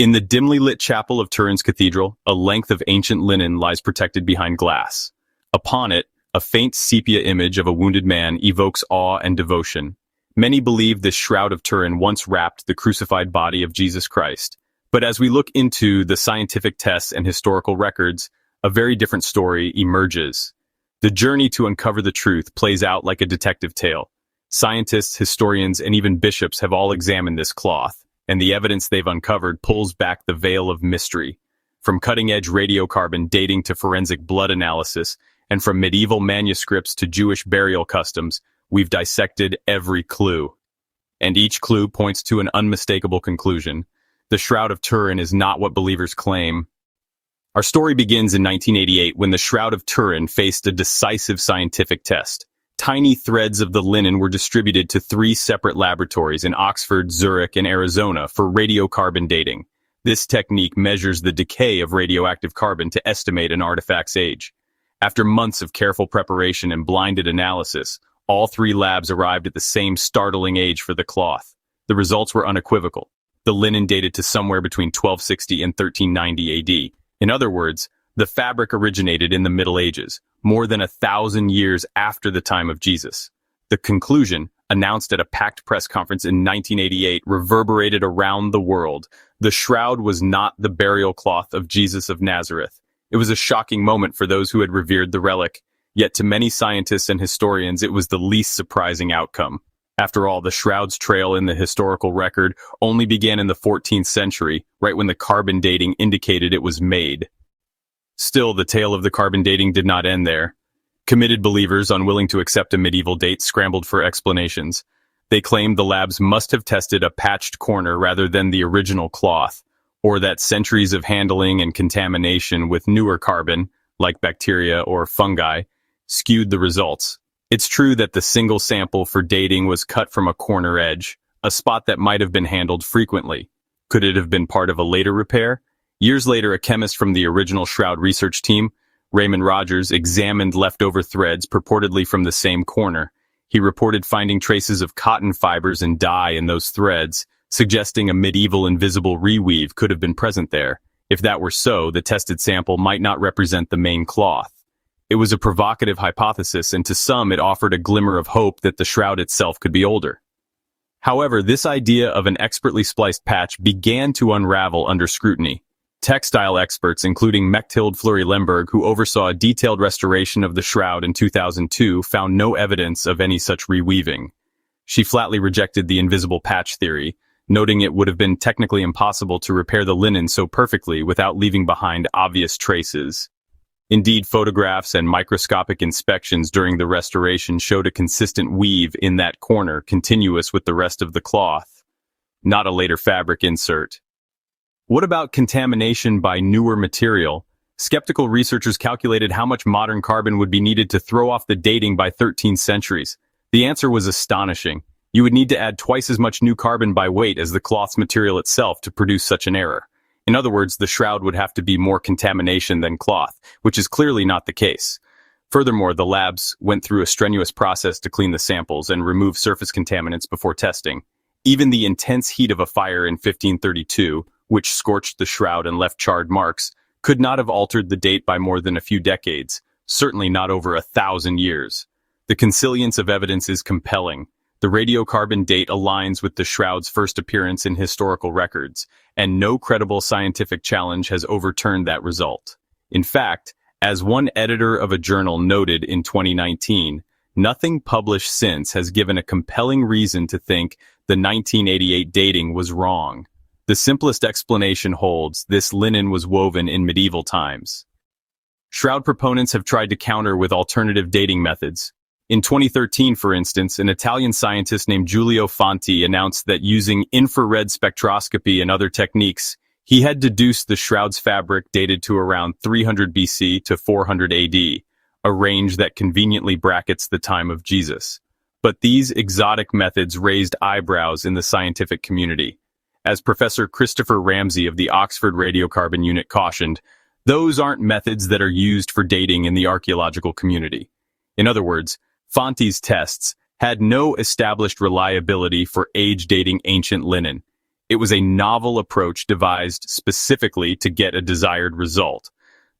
In the dimly lit chapel of Turin's cathedral, a length of ancient linen lies protected behind glass. Upon it, a faint sepia image of a wounded man evokes awe and devotion. Many believe this Shroud of Turin once wrapped the crucified body of Jesus Christ. But as we look into the scientific tests and historical records, a very different story emerges. The journey to uncover the truth plays out like a detective tale. Scientists, historians, and even bishops have all examined this cloth, and the evidence they've uncovered pulls back the veil of mystery. From cutting-edge radiocarbon dating to forensic blood analysis, and from medieval manuscripts to Jewish burial customs, we've dissected every clue. And each clue points to an unmistakable conclusion. The Shroud of Turin is not what believers claim. Our story begins in 1988 when the Shroud of Turin faced a decisive scientific test. Tiny threads of the linen were distributed to 3 separate laboratories in Oxford, Zurich, and Arizona for radiocarbon dating. This technique measures the decay of radioactive carbon to estimate an artifact's age. After months of careful preparation and blinded analysis, all 3 labs arrived at the same startling age for the cloth. The results were unequivocal. The linen dated to somewhere between 1260 and 1390 AD. In other words, the fabric originated in the Middle Ages, more than 1,000 years after the time of Jesus. The conclusion, announced at a packed press conference in 1988, reverberated around the world. The shroud was not the burial cloth of Jesus of Nazareth. It was a shocking moment for those who had revered the relic, yet to many scientists and historians it was the least surprising outcome. After all, the shroud's trail in the historical record only began in the 14th century, right when the carbon dating indicated it was made. Still, the tale of the carbon dating did not end there. Committed believers, unwilling to accept a medieval date, scrambled for explanations. They claimed the labs must have tested a patched corner rather than the original cloth, or that centuries of handling and contamination with newer carbon, like bacteria or fungi, skewed the results. It's true that the single sample for dating was cut from a corner edge, a spot that might have been handled frequently. Could it have been part of a later repair? Years later, a chemist from the original Shroud research team, Raymond Rogers, examined leftover threads purportedly from the same corner. He reported finding traces of cotton fibers and dye in those threads, suggesting a medieval invisible reweave could have been present there. If that were so, the tested sample might not represent the main cloth. It was a provocative hypothesis, and to some it offered a glimmer of hope that the shroud itself could be older. However, this idea of an expertly spliced patch began to unravel under scrutiny. Textile experts, including Mechtild Fleury-Lemberg, who oversaw a detailed restoration of the shroud in 2002, found no evidence of any such reweaving. She flatly rejected the invisible patch theory, noting it would have been technically impossible to repair the linen so perfectly without leaving behind obvious traces. Indeed, photographs and microscopic inspections during the restoration showed a consistent weave in that corner, continuous with the rest of the cloth, not a later fabric insert. What about contamination by newer material? Skeptical researchers calculated how much modern carbon would be needed to throw off the dating by 13 centuries. The answer was astonishing. You would need to add twice as much new carbon by weight as the cloth's material itself to produce such an error. In other words, the shroud would have to be more contamination than cloth, which is clearly not the case. Furthermore, the labs went through a strenuous process to clean the samples and remove surface contaminants before testing. Even the intense heat of a fire in 1532, which scorched the shroud and left charred marks, could not have altered the date by more than a few decades, certainly not over 1,000 years. The consilience of evidence is compelling. The radiocarbon date aligns with the shroud's first appearance in historical records, and no credible scientific challenge has overturned that result. In fact, as one editor of a journal noted in 2019, nothing published since has given a compelling reason to think the 1988 dating was wrong. The simplest explanation holds: this linen was woven in medieval times. Shroud proponents have tried to counter with alternative dating methods. In 2013, for instance, an Italian scientist named Giulio Fanti announced that using infrared spectroscopy and other techniques, he had deduced the shroud's fabric dated to around 300 BC to 400 AD, a range that conveniently brackets the time of Jesus. But these exotic methods raised eyebrows in the scientific community. As Professor Christopher Ramsey of the Oxford Radiocarbon Unit cautioned, those aren't methods that are used for dating in the archaeological community. In other words, Fanti's tests had no established reliability for age-dating ancient linen. It was a novel approach devised specifically to get a desired result.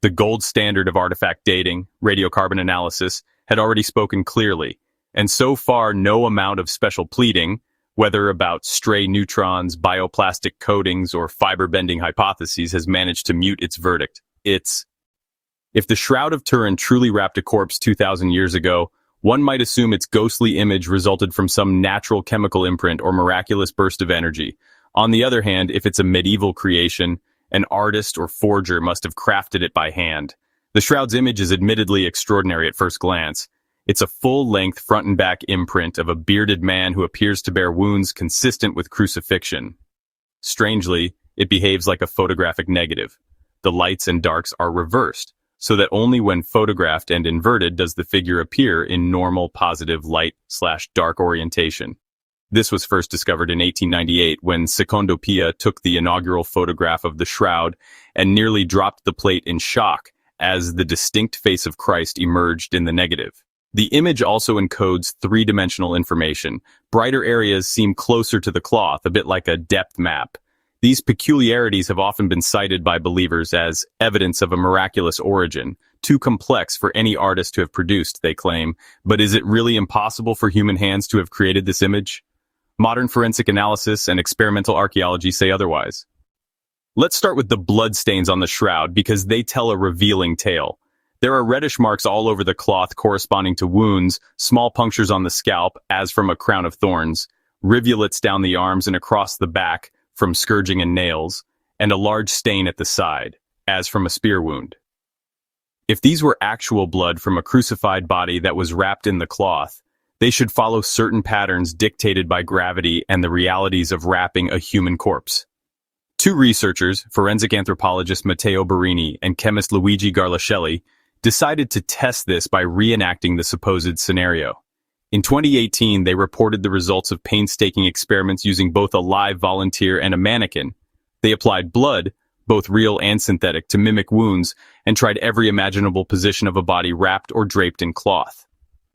The gold standard of artifact dating, radiocarbon analysis, had already spoken clearly, and so far no amount of special pleading, whether about stray neutrons, bioplastic coatings, or fiber-bending hypotheses, has managed to mute its verdict. If the Shroud of Turin truly wrapped a corpse 2,000 years ago, one might assume its ghostly image resulted from some natural chemical imprint or miraculous burst of energy. On the other hand, if it's a medieval creation, an artist or forger must have crafted it by hand. The Shroud's image is admittedly extraordinary at first glance. It's a full-length front and back imprint of a bearded man who appears to bear wounds consistent with crucifixion. Strangely, it behaves like a photographic negative. The lights and darks are reversed, so that only when photographed and inverted does the figure appear in normal positive light/dark orientation. This was first discovered in 1898 when Secondo Pia took the inaugural photograph of the Shroud and nearly dropped the plate in shock as the distinct face of Christ emerged in the negative. The image also encodes three-dimensional information. Brighter areas seem closer to the cloth, a bit like a depth map. These peculiarities have often been cited by believers as evidence of a miraculous origin, too complex for any artist to have produced, they claim. But is it really impossible for human hands to have created this image? Modern forensic analysis and experimental archaeology say otherwise. Let's start with the bloodstains on the Shroud because they tell a revealing tale. There are reddish marks all over the cloth corresponding to wounds, small punctures on the scalp, as from a crown of thorns, rivulets down the arms and across the back from scourging and nails, and a large stain at the side, as from a spear wound. If these were actual blood from a crucified body that was wrapped in the cloth, they should follow certain patterns dictated by gravity and the realities of wrapping a human corpse. Two researchers, forensic anthropologist Matteo Barini and chemist Luigi Garlascelli, decided to test this by reenacting the supposed scenario. In 2018, they reported the results of painstaking experiments using both a live volunteer and a mannequin. They applied blood, both real and synthetic, to mimic wounds and tried every imaginable position of a body wrapped or draped in cloth.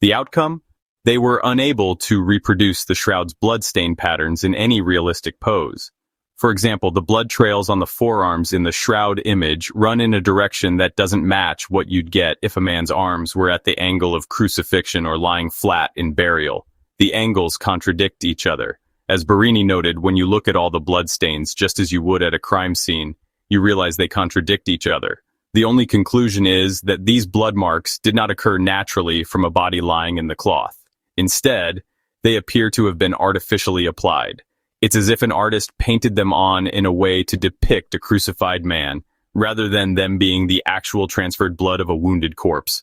The outcome? They were unable to reproduce the Shroud's bloodstain patterns in any realistic pose. For example, the blood trails on the forearms in the Shroud image run in a direction that doesn't match what you'd get if a man's arms were at the angle of crucifixion or lying flat in burial. The angles contradict each other. As Barini noted, when you look at all the bloodstains just as you would at a crime scene, you realize they contradict each other. The only conclusion is that these blood marks did not occur naturally from a body lying in the cloth. Instead, they appear to have been artificially applied. It's as if an artist painted them on in a way to depict a crucified man, rather than them being the actual transferred blood of a wounded corpse.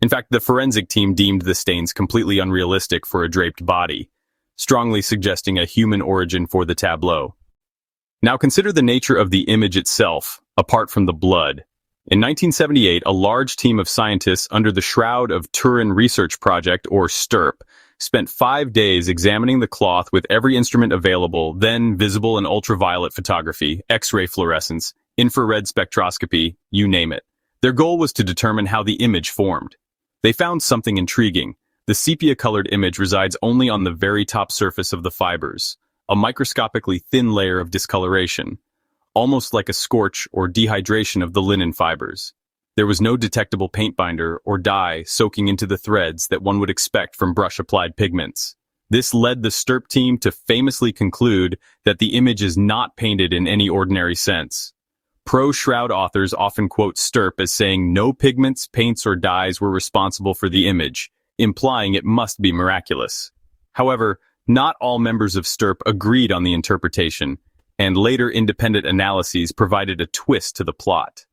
In fact, the forensic team deemed the stains completely unrealistic for a draped body, strongly suggesting a human origin for the tableau. Now consider the nature of the image itself, apart from the blood. In 1978, a large team of scientists under the Shroud of Turin Research Project, or STURP, spent 5 days examining the cloth with every instrument available, then visible and ultraviolet photography, X-ray fluorescence, infrared spectroscopy, you name it. Their goal was to determine how the image formed. They found something intriguing. The sepia-colored image resides only on the very top surface of the fibers, a microscopically thin layer of discoloration, almost like a scorch or dehydration of the linen fibers. There was no detectable paint binder or dye soaking into the threads that one would expect from brush-applied pigments. This led the STURP team to famously conclude that the image is not painted in any ordinary sense. Pro-Shroud authors often quote STURP as saying no pigments, paints, or dyes were responsible for the image, implying it must be miraculous. However, not all members of STURP agreed on the interpretation, and later independent analyses provided a twist to the plot.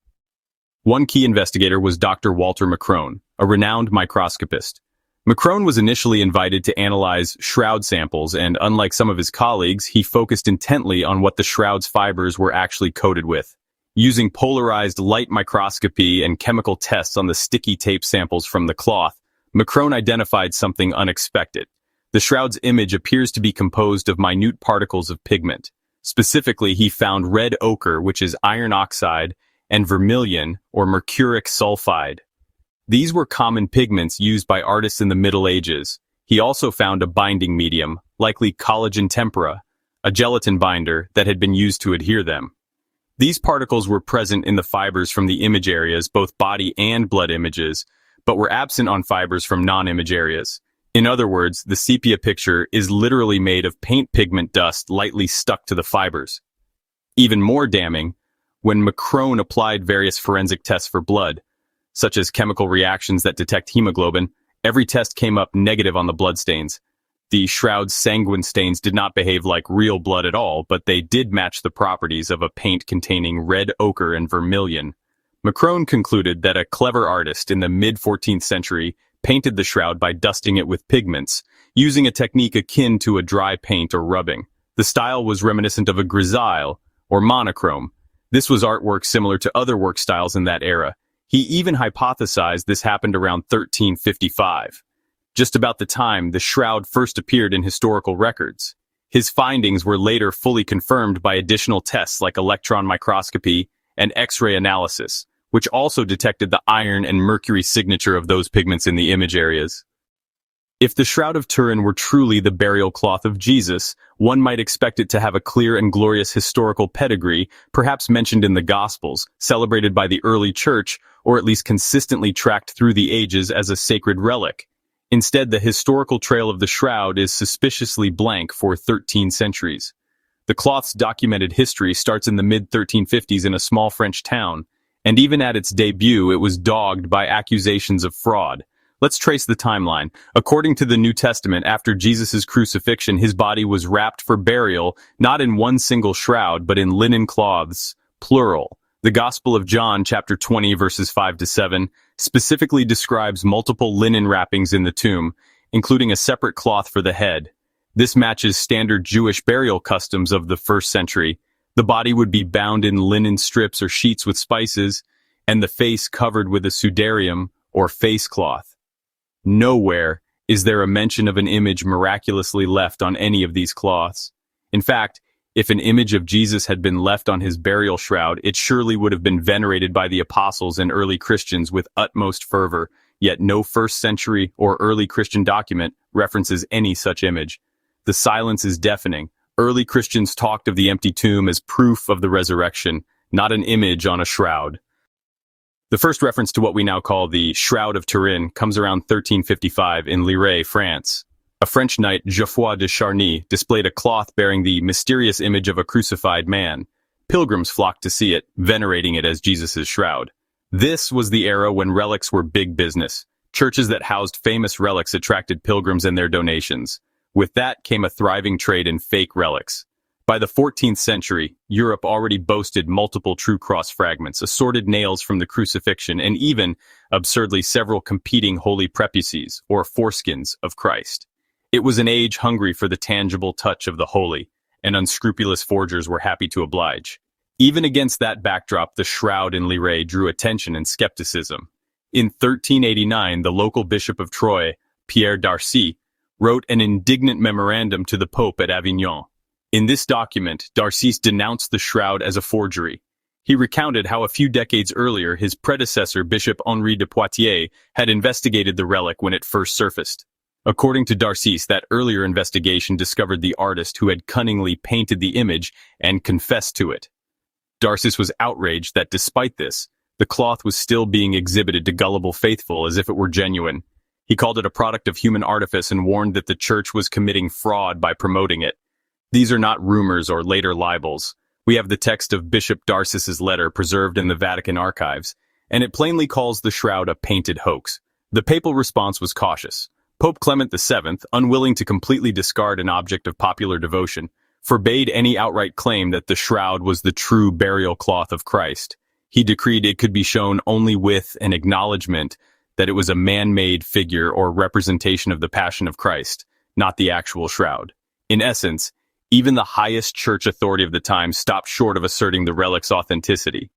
One key investigator was Dr. Walter Macrone, a renowned microscopist. Macrone was initially invited to analyze Shroud samples, and unlike some of his colleagues, he focused intently on what the Shroud's fibers were actually coated with. Using polarized light microscopy and chemical tests on the sticky tape samples from the cloth, Macrone identified something unexpected. The Shroud's image appears to be composed of minute particles of pigment. Specifically, he found red ochre, which is iron oxide, and vermilion, or mercuric sulfide. These were common pigments used by artists in the Middle Ages. He also found a binding medium, likely collagen tempera, a gelatin binder that had been used to adhere them. These particles were present in the fibers from the image areas, both body and blood images, but were absent on fibers from non-image areas. In other words, the sepia picture is literally made of paint pigment dust lightly stuck to the fibers. Even more damning, when Macron applied various forensic tests for blood, such as chemical reactions that detect hemoglobin, every test came up negative on the bloodstains. The Shroud's sanguine stains did not behave like real blood at all, but they did match the properties of a paint containing red ochre and vermilion. Macron concluded that a clever artist in the mid-14th century painted the shroud by dusting it with pigments, using a technique akin to a dry paint or rubbing. The style was reminiscent of a grisaille, or monochrome. This was artwork similar to other work styles in that era. He even hypothesized this happened around 1355. Just about the time the shroud first appeared in historical records. His findings were later fully confirmed by additional tests like electron microscopy and X-ray analysis, which also detected the iron and mercury signature of those pigments in the image areas. If the Shroud of Turin were truly the burial cloth of Jesus, one might expect it to have a clear and glorious historical pedigree, perhaps mentioned in the Gospels, celebrated by the early church, or at least consistently tracked through the ages as a sacred relic. Instead, the historical trail of the shroud is suspiciously blank for 13 centuries. The cloth's documented history starts in the mid-1350s in a small French town, and even at its debut it was dogged by accusations of fraud. Let's trace the timeline. According to the New Testament, after Jesus' crucifixion, his body was wrapped for burial, not in one single shroud, but in linen cloths, plural. The Gospel of John, chapter 20, verses 5-7, specifically describes multiple linen wrappings in the tomb, including a separate cloth for the head. This matches standard Jewish burial customs of the first century. The body would be bound in linen strips or sheets with spices, and the face covered with a sudarium, or face cloth. Nowhere is there a mention of an image miraculously left on any of these cloths. In fact, if an image of Jesus had been left on his burial shroud, it surely would have been venerated by the apostles and early Christians with utmost fervor, yet no first century or early Christian document references any such image. The silence is deafening. Early Christians talked of the empty tomb as proof of the resurrection, not an image on a shroud. The first reference to what we now call the Shroud of Turin comes around 1355 in Lirey, France. A French knight, Geoffroy de Charny, displayed a cloth bearing the mysterious image of a crucified man. Pilgrims flocked to see it, venerating it as Jesus' shroud. This was the era when relics were big business. Churches that housed famous relics attracted pilgrims and their donations. With that came a thriving trade in fake relics. By the 14th century, Europe already boasted multiple true cross fragments, assorted nails from the crucifixion, and even, absurdly, several competing holy prepuces, or foreskins, of Christ. It was an age hungry for the tangible touch of the holy, and unscrupulous forgers were happy to oblige. Even against that backdrop, the shroud in Lirey drew attention and skepticism. In 1389, the local bishop of Troyes, Pierre d'Arcy, wrote an indignant memorandum to the Pope at Avignon. In this document, d'Arcy denounced the shroud as a forgery. He recounted how a few decades earlier his predecessor, Bishop Henri de Poitiers, had investigated the relic when it first surfaced. According to d'Arcy, that earlier investigation discovered the artist who had cunningly painted the image and confessed to it. d'Arcy was outraged that despite this, the cloth was still being exhibited to gullible faithful as if it were genuine. He called it a product of human artifice and warned that the church was committing fraud by promoting it. These are not rumors or later libels. We have the text of Bishop d'Arcy's letter preserved in the Vatican archives, and it plainly calls the shroud a painted hoax. The papal response was cautious. Pope Clement VII, unwilling to completely discard an object of popular devotion, forbade any outright claim that the shroud was the true burial cloth of Christ. He decreed it could be shown only with an acknowledgement that it was a man-made figure or representation of the Passion of Christ, not the actual shroud. In essence, even the highest church authority of the time stopped short of asserting the relic's authenticity.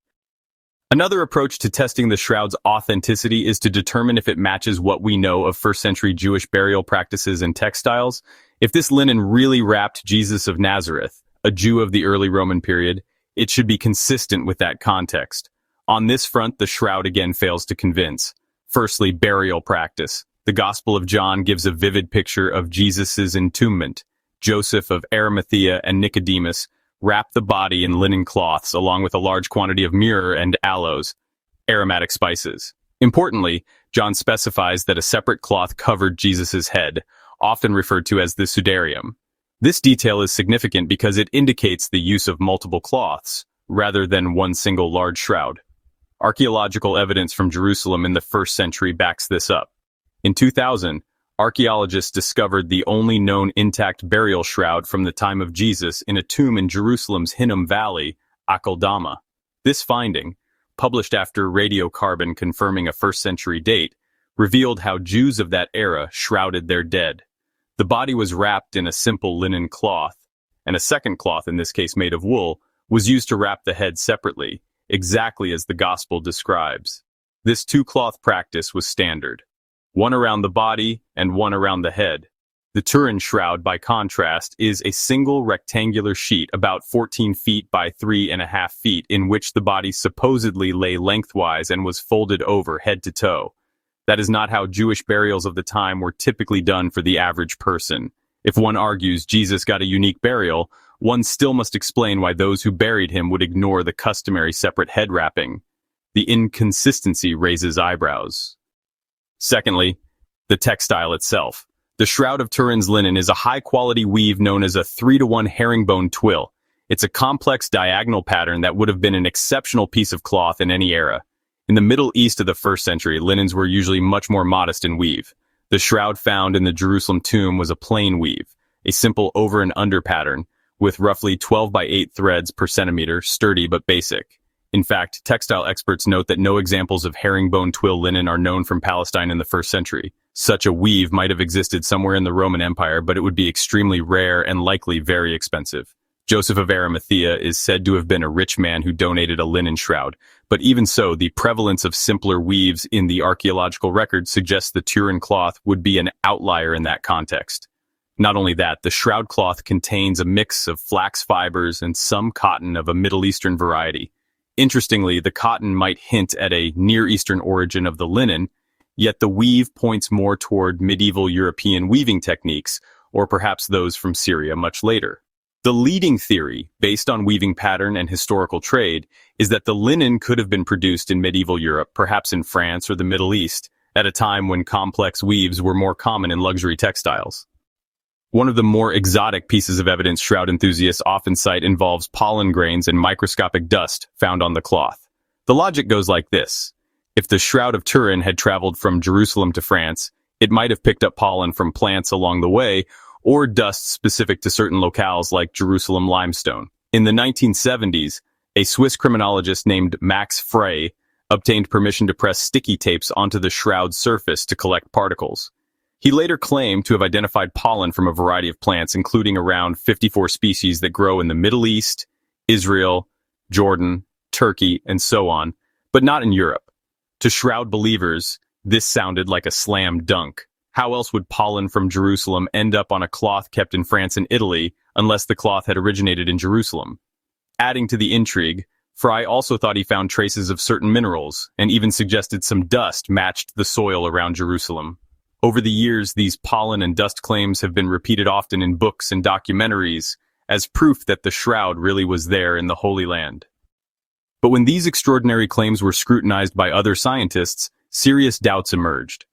Another approach to testing the shroud's authenticity is to determine if it matches what we know of first-century Jewish burial practices and textiles. If this linen really wrapped Jesus of Nazareth, a Jew of the early Roman period, it should be consistent with that context. On this front, the shroud again fails to convince. Firstly, burial practice. The Gospel of John gives a vivid picture of Jesus' entombment. Joseph of Arimathea, and Nicodemus wrapped the body in linen cloths along with a large quantity of myrrh and aloes, aromatic spices. Importantly, John specifies that a separate cloth covered Jesus' head, often referred to as the sudarium. This detail is significant because it indicates the use of multiple cloths, rather than one single large shroud. Archaeological evidence from Jerusalem in the 1st century backs this up. In 2000, archaeologists discovered the only known intact burial shroud from the time of Jesus in a tomb in Jerusalem's Hinnom Valley, Akeldama. This finding, published after radiocarbon confirming a 1st century date, revealed how Jews of that era shrouded their dead. The body was wrapped in a simple linen cloth, and a second cloth, in this case made of wool, was used to wrap the head separately, exactly as the Gospel describes. This two-cloth practice was standard, one around the body and one around the head. The Turin shroud, by contrast, is a single rectangular sheet about 14 feet by 3.5 feet in which the body supposedly lay lengthwise and was folded over head to toe. That is not how Jewish burials of the time were typically done for the average person. If one argues Jesus got a unique burial, one still must explain why those who buried him would ignore the customary separate head wrapping. The inconsistency raises eyebrows. Secondly, the textile itself. The Shroud of Turin's linen is a high-quality weave known as a 3-to-1 herringbone twill. It's a complex diagonal pattern that would have been an exceptional piece of cloth in any era. In the Middle East of the 1st century, linens were usually much more modest in weave. The shroud found in the Jerusalem tomb was a plain weave, a simple over and under pattern, with roughly 12 by 8 threads per centimeter, sturdy but basic. In fact, textile experts note that no examples of herringbone twill linen are known from Palestine in the 1st century. Such a weave might have existed somewhere in the Roman Empire, but it would be extremely rare and likely very expensive. Joseph of Arimathea is said to have been a rich man who donated a linen shroud, but even so, the prevalence of simpler weaves in the archaeological record suggests the Turin cloth would be an outlier in that context. Not only that, the shroud cloth contains a mix of flax fibers and some cotton of a Middle Eastern variety. Interestingly, the cotton might hint at a Near Eastern origin of the linen, yet the weave points more toward medieval European weaving techniques, or perhaps those from Syria much later. The leading theory, based on weaving pattern and historical trade, is that the linen could have been produced in medieval Europe, perhaps in France or the Middle East, at a time when complex weaves were more common in luxury textiles. One of the more exotic pieces of evidence shroud enthusiasts often cite involves pollen grains and microscopic dust found on the cloth. The logic goes like this. If the Shroud of Turin had traveled from Jerusalem to France, it might have picked up pollen from plants along the way, or dust specific to certain locales like Jerusalem limestone. In the 1970s, a Swiss criminologist named Max Frey obtained permission to press sticky tapes onto the shroud's surface to collect particles. He later claimed to have identified pollen from a variety of plants, including around 54 species that grow in the Middle East, Israel, Jordan, Turkey, and so on, but not in Europe. To shroud believers, this sounded like a slam dunk. How else would pollen from Jerusalem end up on a cloth kept in France and Italy, unless the cloth had originated in Jerusalem? Adding to the intrigue, Fry also thought he found traces of certain minerals, and even suggested some dust matched the soil around Jerusalem. Over the years, these pollen and dust claims have been repeated often in books and documentaries, as proof that the shroud really was there in the Holy Land. But when these extraordinary claims were scrutinized by other scientists, serious doubts emerged.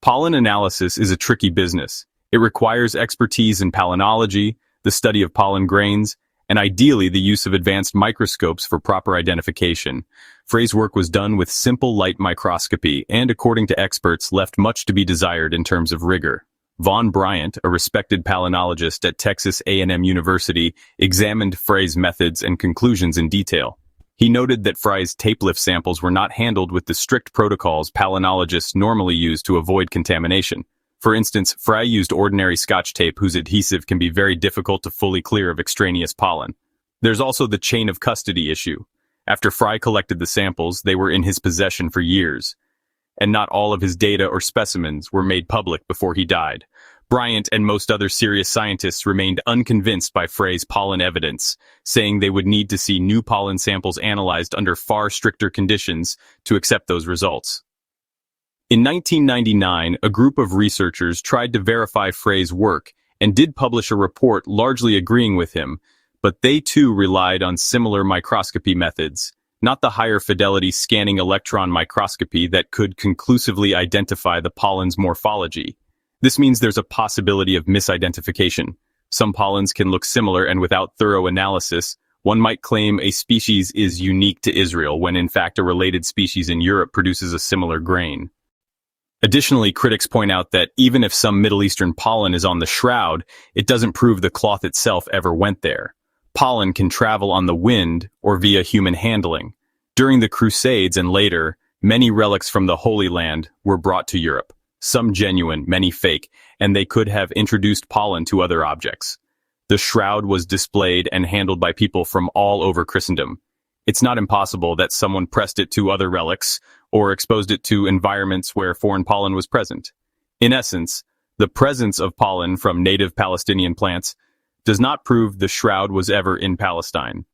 Pollen analysis is a tricky business. It requires expertise in palynology, the study of pollen grains, and ideally the use of advanced microscopes for proper identification. Frey's work was done with simple light microscopy and, according to experts, left much to be desired in terms of rigor. Von Bryant, a respected palynologist at Texas A&M University, examined Frey's methods and conclusions in detail. He noted that Frey's tape lift samples were not handled with the strict protocols palynologists normally use to avoid contamination. For instance, Frey used ordinary Scotch tape whose adhesive can be very difficult to fully clear of extraneous pollen. There's also the chain of custody issue. After Frey collected the samples, they were in his possession for years, and not all of his data or specimens were made public before he died. Bryant and most other serious scientists remained unconvinced by Frey's pollen evidence, saying they would need to see new pollen samples analyzed under far stricter conditions to accept those results. In 1999, a group of researchers tried to verify Frey's work and did publish a report largely agreeing with him, but they too relied on similar microscopy methods, not the higher fidelity scanning electron microscopy that could conclusively identify the pollen's morphology. This means there's a possibility of misidentification. Some pollens can look similar, and without thorough analysis, one might claim a species is unique to Israel when in fact a related species in Europe produces a similar grain. Additionally, critics point out that even if some Middle Eastern pollen is on the shroud, it doesn't prove the cloth itself ever went there. Pollen can travel on the wind or via human handling. During the Crusades and later, many relics from the Holy Land were brought to Europe, some genuine, many fake, and they could have introduced pollen to other objects. The shroud was displayed and handled by people from all over Christendom. It's not impossible that someone pressed it to other relics or exposed it to environments where foreign pollen was present. In essence, the presence of pollen from native Palestinian plants does not prove the shroud was ever in Palestine.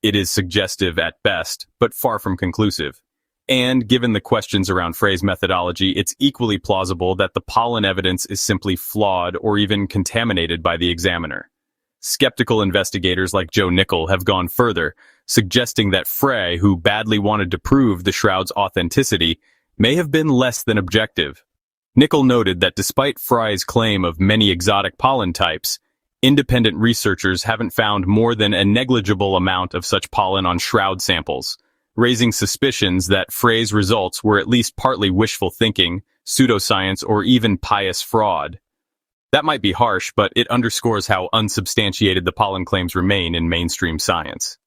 It is suggestive at best, but far from conclusive. And given the questions around phrase methodology, it's equally plausible that the pollen evidence is simply flawed or even contaminated by the examiner. Skeptical investigators like Joe Nickel have gone further, suggesting that Frey, who badly wanted to prove the shroud's authenticity, may have been less than objective. Nickel noted that despite Frey's claim of many exotic pollen types, independent researchers haven't found more than a negligible amount of such pollen on shroud samples, raising suspicions that Frey's results were at least partly wishful thinking, pseudoscience, or even pious fraud. That might be harsh, but it underscores how unsubstantiated the pollen claims remain in mainstream science.